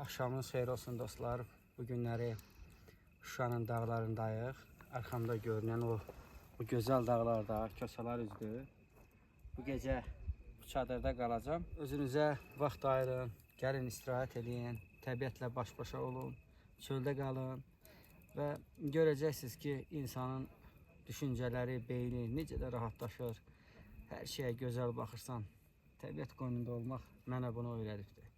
Axşamınız xeyir olsun dostlar. Bu günləri Şuşanın dağlarındayıq. Arxamda görünən o gözəl dağlarda köçələr üzdür. Bu gecə bu çadırda qalacağım. Özünüzə vaxt ayırın, gəlin istirahət edin, təbiətlə baş-başa olun, çöldə qalın və görəcəksiniz ki, insanın düşüncələri, beyni necə də rahatlaşır. Hər şeyə gözəl baxırsan. Təbiət qoynunda olmaq mənə bunu öyrədibdir.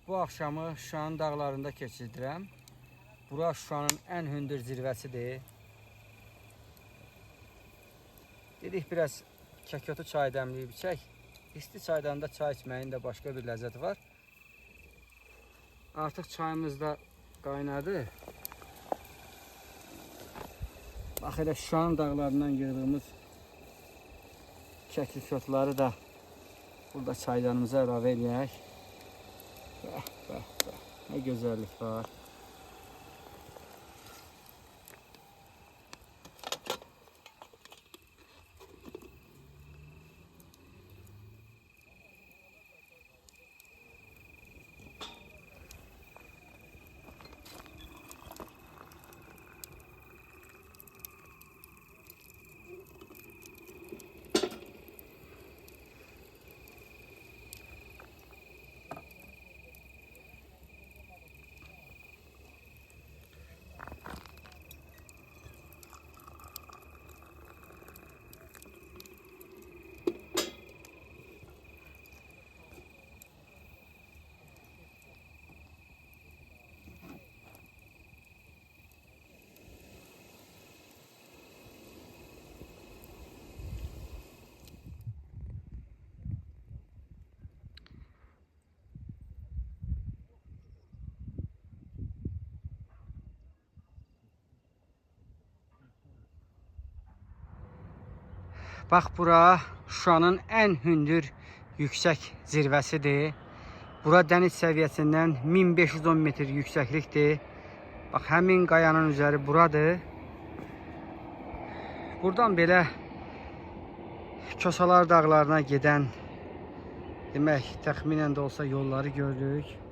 Bu axşamı Şuşanın dağlarında keçirdirəm. Bura Şuşanın ən hündür zirvəsidir. Dedik biraz kəkotu çay dəmləyib içək. İsti çaydan da çay içməyin də başqa bir ləzzəti var. Artıq çayımız da qaynadı. Bax elə Şuşanın dağlarından yığdığımız kəklikotları da burada çaydanımıza əlavə edək. Ne güzellik var. Bax bura Şuşanın ən hündür yüksək zirvəsidir. Bura dəniz səviyyəsindən 1510 metr yüksəklikdir. Bax həmin qayanın üzəri buradır. Buradan belə Kosalar dağlarına gedən demək təxminən də olsa yolları gördük.